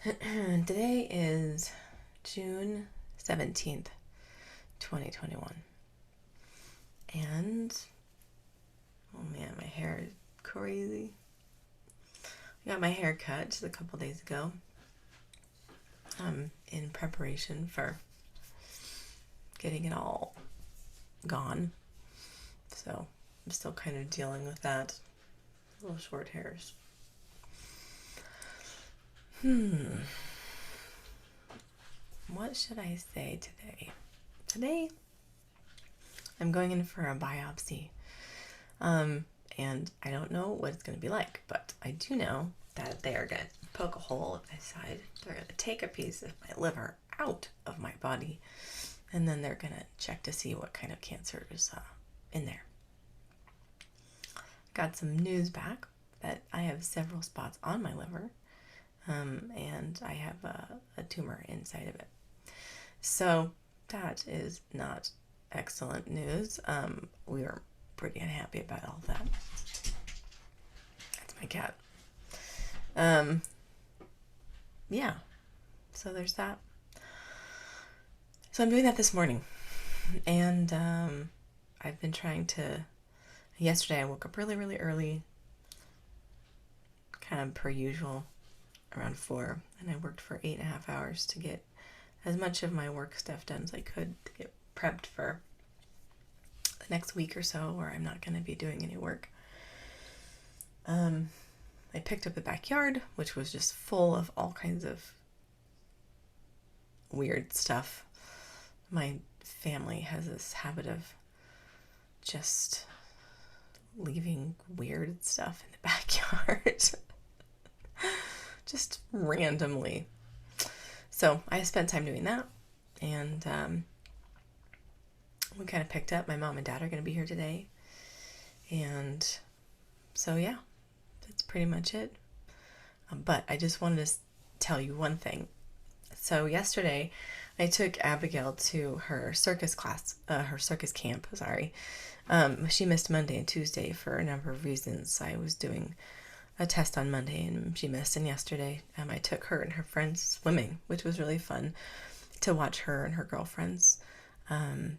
Today is June 17th, 2021. And, oh man, my hair is crazy. I got my hair cut just a couple days ago in preparation for getting it all gone. So I'm still kind of dealing with that. Little short hairs. What should I say today? Today, I'm going in for a biopsy. And I don't know what it's going to be like, but I do know that they are going to poke a hole in my side. They're going to take a piece of my liver out of my body, and then they're going to check to see what kind of cancer is in there. Got some news back that I have several spots on my liver. And I have a tumor inside of it. So that is not excellent news. We are pretty unhappy about all of that. That's my cat. Yeah, so there's that. So I'm doing that this morning. And I've been trying to... Yesterday I woke up really, really early, kind of per usual, around 4, and I worked for 8.5 hours to get as much of my work stuff done as I could to get prepped for the next week or so where I'm not going to be doing any work. I picked up the backyard, which was just full of all kinds of weird stuff. My family has this habit of just leaving weird stuff in the backyard. Just randomly. So I spent time doing that, and we kind of picked up. My mom and dad are going to be here today, and so yeah, that's pretty much it. But I just wanted to tell you one thing. So yesterday I took Abigail to her circus class, her circus camp, sorry. She missed Monday and Tuesday for a number of reasons. I was doing a test on Monday and she missed, and yesterday I took her and her friends swimming, which was really fun to watch her and her girlfriends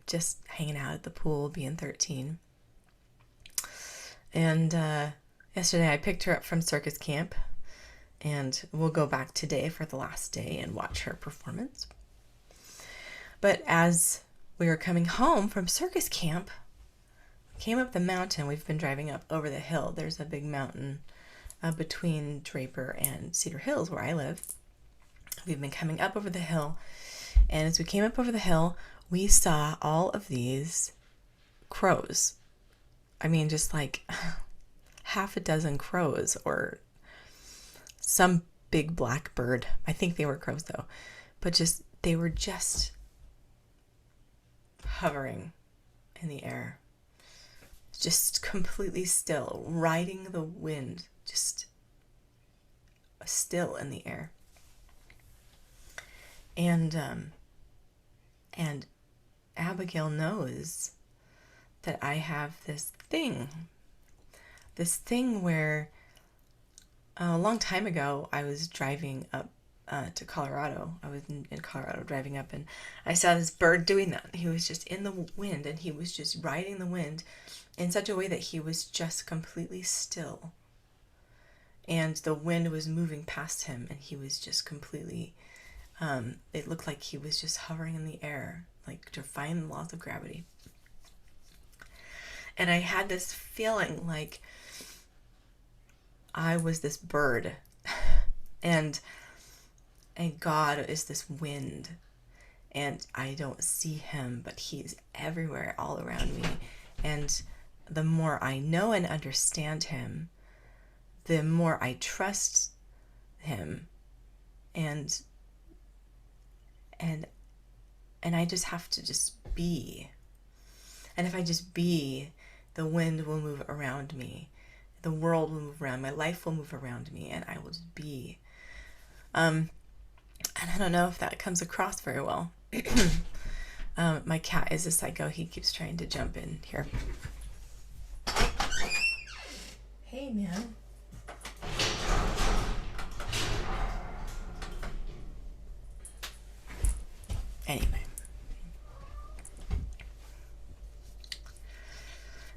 just hanging out at the pool, being 13. And yesterday I picked her up from circus camp, and we'll go back today for the last day and watch her performance. But as we were coming home from circus camp, we came up the mountain. We've been driving up over the hill. There's a big mountain between Draper and Cedar Hills, where I live. We've been coming up over the hill, and as we came up over the hill, we saw all of these crows. I mean, just like half a dozen crows, or some big black bird. I think they were crows though, but they were just hovering in the air, just completely still, riding the wind, just still in the air. And Abigail knows that I have this thing where a long time ago I was driving up to Colorado. I was in Colorado driving up, and I saw this bird doing that. He was just in the wind, and he was just riding the wind in such a way that he was just completely still. And the wind was moving past him, and he was just completely, it looked like he was just hovering in the air, like defying the laws of gravity. And I had this feeling like I was this bird, and God is this wind, and I don't see him, but he's everywhere, all around me. And the more I know and understand him, the more I trust him, and I just have to just be. And if I just be, the wind will move around me, the world will move around, my life will move around me, and I will just be. And I don't know if that comes across very well. My cat is a psycho. He keeps trying to jump in here. Hey, man.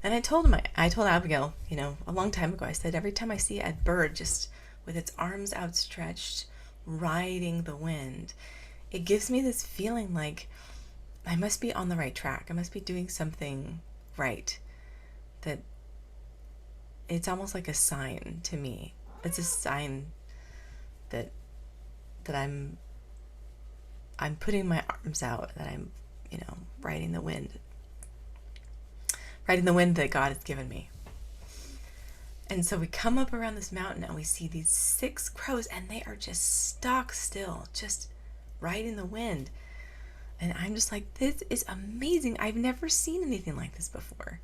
And I told Abigail, you know, a long time ago, I said, every time I see a bird just with its arms outstretched, riding the wind, it gives me this feeling like I must be on the right track. I must be doing something right. That it's almost like a sign to me. It's a sign that I'm putting my arms out, that I'm, you know, riding the wind that God has given me. And so we come up around this mountain and we see these 6 crows, and they are just stock still, just riding the wind. And I'm just like, this is amazing. I've never seen anything like this before.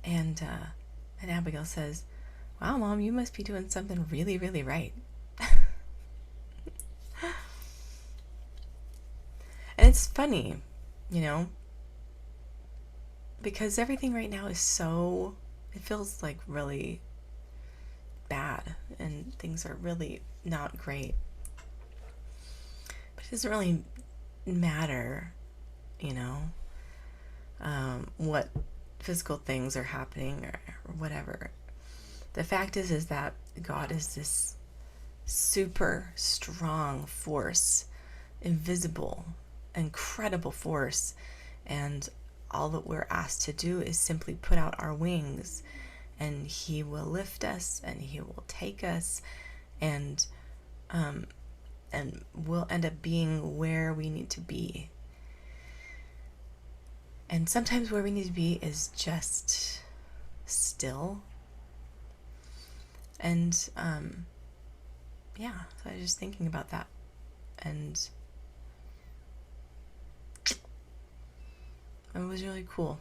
And Abigail says, wow, Mom, you must be doing something really, really right. And it's funny, you know, because everything right now is so, it feels like really bad and things are really not great. But it doesn't really matter, you know, what physical things are happening or whatever. The fact is that God is this super strong force, invisible, incredible force, and all that we're asked to do is simply put out our wings, and He will lift us, and He will take us, and we'll end up being where we need to be. And sometimes where we need to be is just still. And yeah, so I was just thinking about that, and it was really cool.